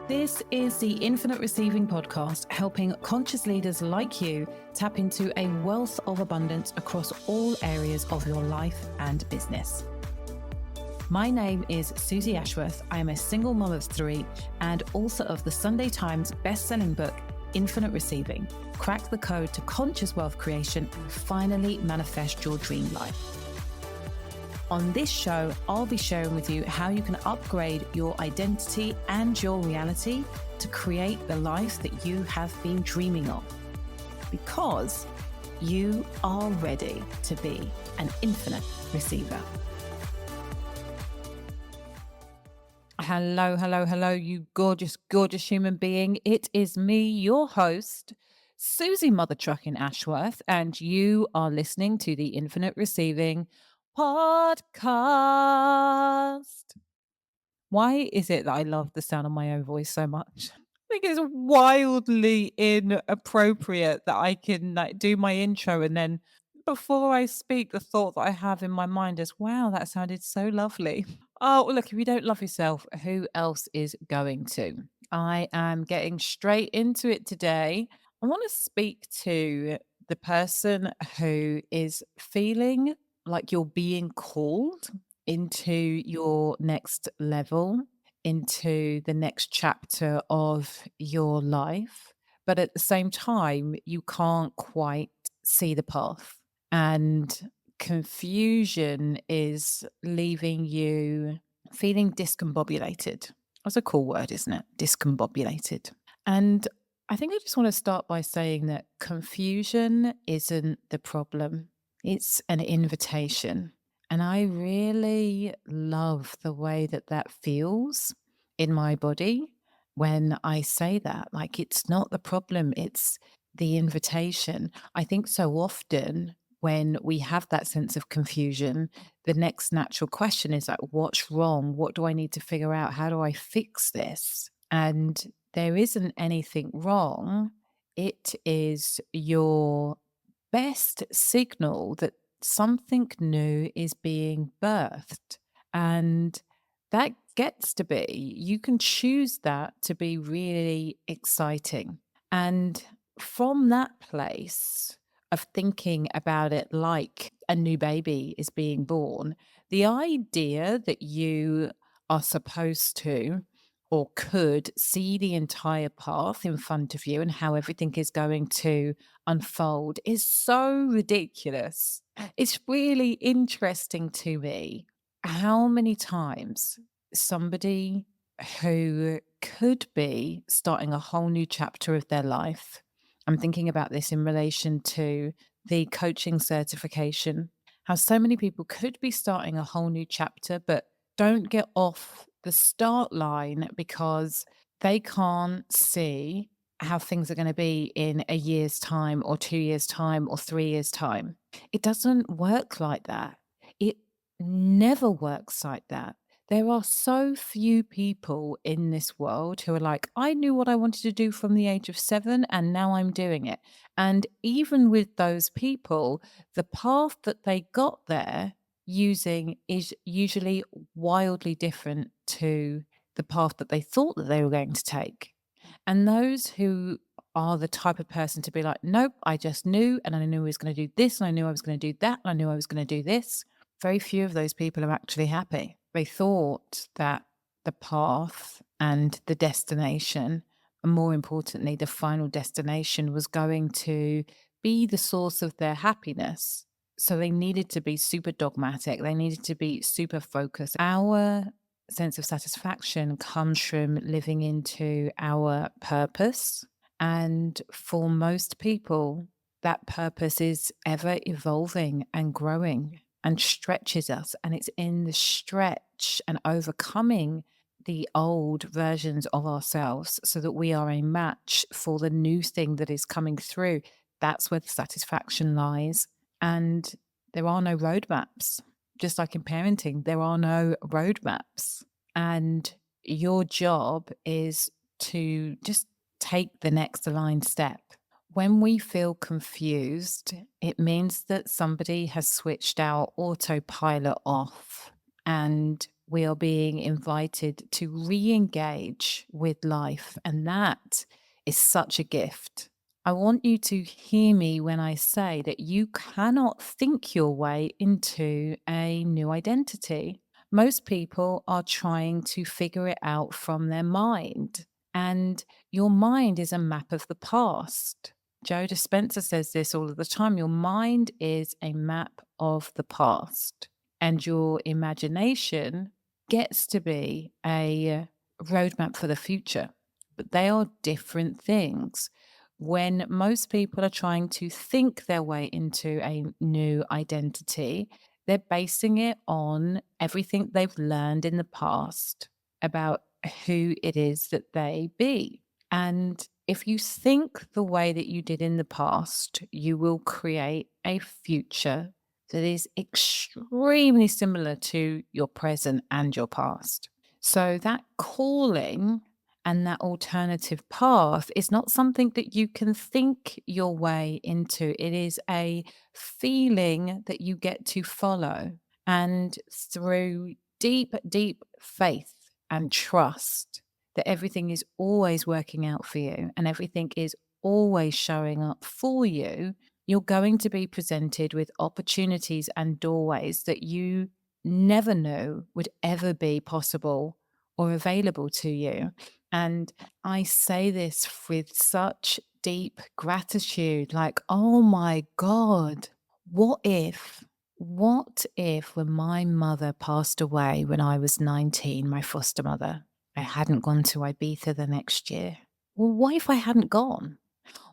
This is the Infinite Receiving Podcast, helping conscious leaders like you tap into a wealth of abundance across all areas of your life and business. My name is Susie Ashworth. I am a single mom of 3 and author of the Sunday Times best-selling book, Infinite Receiving. Crack the code to conscious wealth creation and finally manifest your dream life. On this show, I'll be sharing with you how you can upgrade your identity and your reality to create the life that you have been dreaming of. Because you are ready to be an infinite receiver. Hello, you gorgeous, gorgeous human being. It is me, your host, Susie Mother Trucking Ashworth, and you are listening to the Infinite Receiving Podcast. Why is it that I love the sound of my own voice so much? I think it's wildly inappropriate that I can do my intro and then before I speak, the thought that I have in my mind is, wow, that sounded so lovely. Oh, well, look, if you don't love yourself, who else is going to? I am getting straight into it today. I want to speak to the person who is feeling like you're being called into your next level, into the next chapter of your life. But at the same time, you can't quite see the path. And confusion is leaving you feeling discombobulated. That's a cool word, isn't it? Discombobulated. And I think I just want to start by saying that confusion isn't the problem, it's an invitation. And I really love the way that that feels in my body when I say that. Like, it's not the problem, it's the invitation. I think so often when we have that sense of confusion, the next natural question is like, what's wrong? What do I need to figure out? How do I fix this? And there isn't anything wrong. It is your best signal that something new is being birthed. And that gets to be, you can choose that to be really exciting. And from that place of thinking about it like a new baby is being born, the idea that you are supposed to or could see the entire path in front of you and how everything is going to unfold is so ridiculous. It's really interesting to me how many times somebody who could be starting a whole new chapter of their life. I'm thinking about this in relation to the coaching certification, how so many people could be starting a whole new chapter, but don't get off the start line because they can't see how things are going to be in a year's time or 2 years' time or 3 years' time. It doesn't work like that. It never works like that. There are so few people in this world who are like, I knew what I wanted to do from the age of 7 and now I'm doing it. And even with those people, the path that they got there using is usually wildly different to the path that they thought that they were going to take. And those who are the type of person to be like, nope, I just knew and I knew I was going to do this and I knew I was going to do that and I knew I was going to do this. Very few of those people are actually happy. They thought that the path and the destination, and more importantly, the final destination was going to be the source of their happiness. So they needed to be super dogmatic. They needed to be super focused. Our sense of satisfaction comes from living into our purpose. And for most people, that purpose is ever evolving and growing and stretches us. And it's in the stretch and overcoming the old versions of ourselves so that we are a match for the new thing that is coming through. That's where the satisfaction lies. And there are no roadmaps. Just like in parenting, there are no roadmaps. And your job is to just take the next aligned step. When we feel confused, it means that somebody has switched our autopilot off and we are being invited to re engage with life. And that is such a gift. I want you to hear me when I say that you cannot think your way into a new identity. Most people are trying to figure it out from their mind, and your mind is a map of the past. Joe Dispenza says this all of the time. Your mind is a map of the past, and your imagination gets to be a roadmap for the future. But they are different things. When most people are trying to think their way into a new identity, they're basing it on everything they've learned in the past about who it is that they be. And if you think the way that you did in the past, you will create a future that is extremely similar to your present and your past. So that calling and that alternative path is not something that you can think your way into. It is a feeling that you get to follow. And through deep, deep faith and trust that everything is always working out for you and everything is always showing up for you, you're going to be presented with opportunities and doorways that you never knew would ever be possible or available to you. And I say this with such deep gratitude like, oh my God, what if? What if when my mother passed away when I was 19, my foster mother, I hadn't gone to Ibiza the next year? Well, what if I hadn't gone?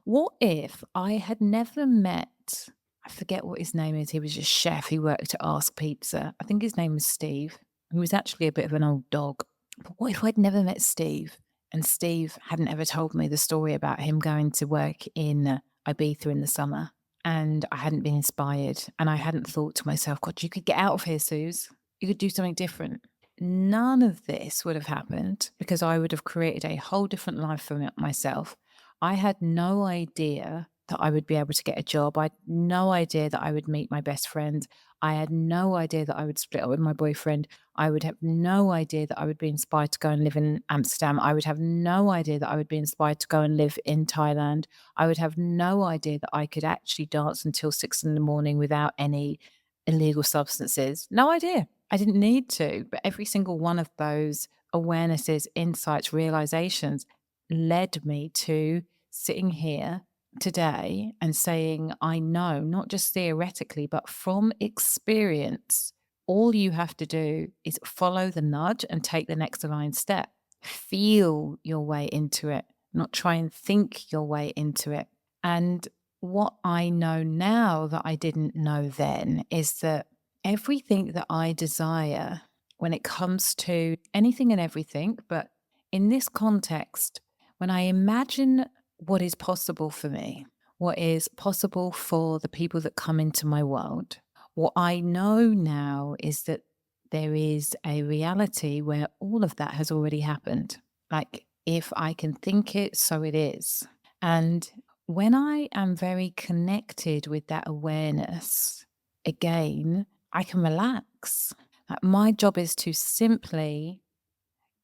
What if I had never met, I forget what his name is, he was a chef, he worked at Ask Pizza. I think his name was Steve. He was actually a bit of an old dog. But what if I'd never met Steve and Steve hadn't ever told me the story about him going to work in Ibiza in the summer and I hadn't been inspired and I hadn't thought to myself, God, you could get out of here, Suze. You could do something different. None of this would have happened because I would have created a whole different life for myself. I had no idea that I would be able to get a job. I had no idea that I would meet my best friend. I had no idea that I would split up with my boyfriend. I would have no idea that I would be inspired to go and live in Amsterdam. I would have no idea that I would be inspired to go and live in Thailand. I would have no idea that I could actually dance until 6 in the morning without any illegal substances. No idea. I didn't need to. But every single one of those awarenesses, insights, realizations led me to sitting here today and saying, I know, not just theoretically, but from experience, all you have to do is follow the nudge and take the next aligned step. Feel your way into it, not try and think your way into it. And what I know now that I didn't know then is that everything that I desire when it comes to anything and everything, but in this context, when I imagine what is possible for me, what is possible for the people that come into my world, what I know now is that there is a reality where all of that has already happened. Like, if I can think it, so it is. And when I am very connected with that awareness, again, I can relax. Like, my job is to simply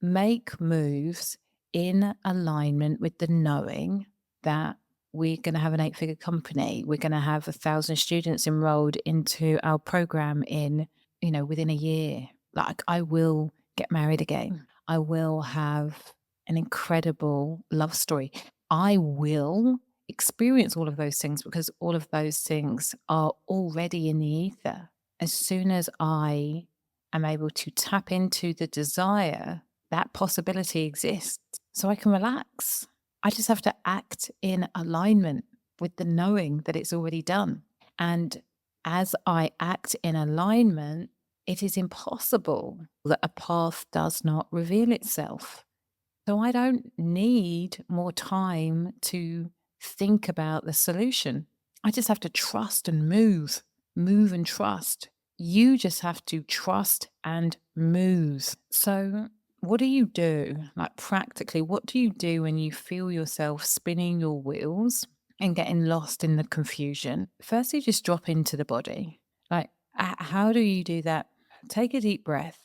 make moves in alignment with the knowing that we're going to have an 8-figure company. We're going to have 1,000 students enrolled into our program in, within a year. Like, I will get married again. I will have an incredible love story. I will experience all of those things because all of those things are already in the ether. As soon as I am able to tap into the desire, that possibility exists. So I can relax. I just have to act in alignment with the knowing that it's already done. And as I act in alignment, it is impossible that a path does not reveal itself. So I don't need more time to think about the solution. I just have to trust and move and trust. You just have to trust and move. So, what do you do? Like, practically, what do you do when you feel yourself spinning your wheels and getting lost in the confusion? Firstly, just drop into the body. Like, how do you do that? Take a deep breath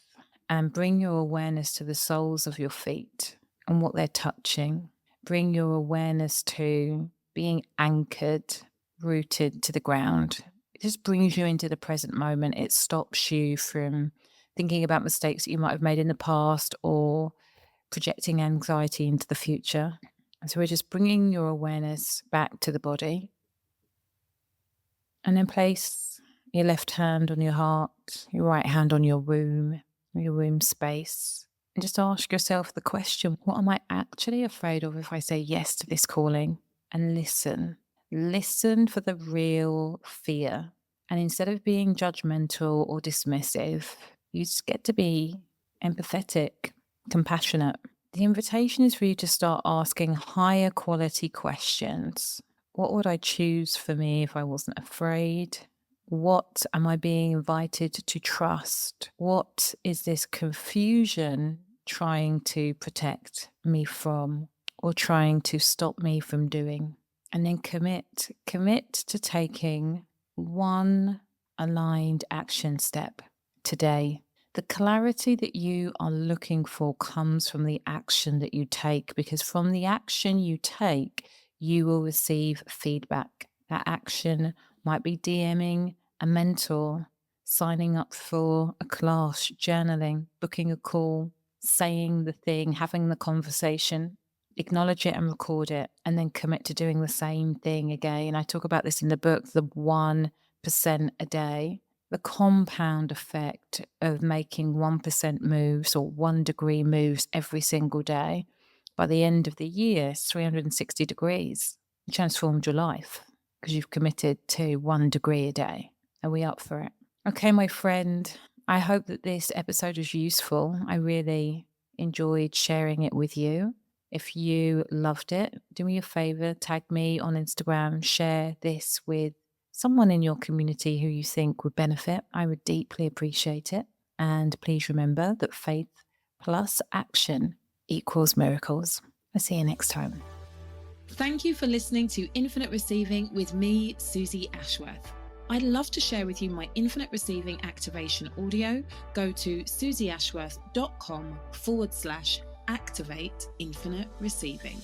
and bring your awareness to the soles of your feet and what they're touching. Bring your awareness to being anchored, rooted to the ground. It just brings you into the present moment. It stops you from thinking about mistakes that you might have made in the past or projecting anxiety into the future. And so we're just bringing your awareness back to the body. And then place your left hand on your heart, your right hand on your womb space. And just ask yourself the question, what am I actually afraid of if I say yes to this calling? And listen. Listen for the real fear. And instead of being judgmental or dismissive, you just get to be empathetic, compassionate. The invitation is for you to start asking higher quality questions. What would I choose for me if I wasn't afraid? What am I being invited to trust? What is this confusion trying to protect me from or trying to stop me from doing? And then commit to taking one aligned action step today. The clarity that you are looking for comes from the action that you take, because from the action you take, you will receive feedback. That action might be DMing a mentor, signing up for a class, journaling, booking a call, saying the thing, having the conversation. Acknowledge it and record it, and then commit to doing the same thing again. I talk about this in the book, the 1% a day. The compound effect of making 1% moves or 1 degree moves every single day. By the end of the year, it's 360 degrees. You transformed your life because you've committed to 1 degree a day. Are we up for it? Okay, my friend, I hope that this episode was useful. I really enjoyed sharing it with you. If you loved it, do me a favor, tag me on Instagram, share this with someone in your community who you think would benefit. I would deeply appreciate it. And please remember that faith plus action equals miracles. I'll see you next time. Thank you for listening to Infinite Receiving with me, Susie Ashworth. I'd love to share with you my Infinite Receiving activation audio. Go to susieashworth.com/activate infinite receiving.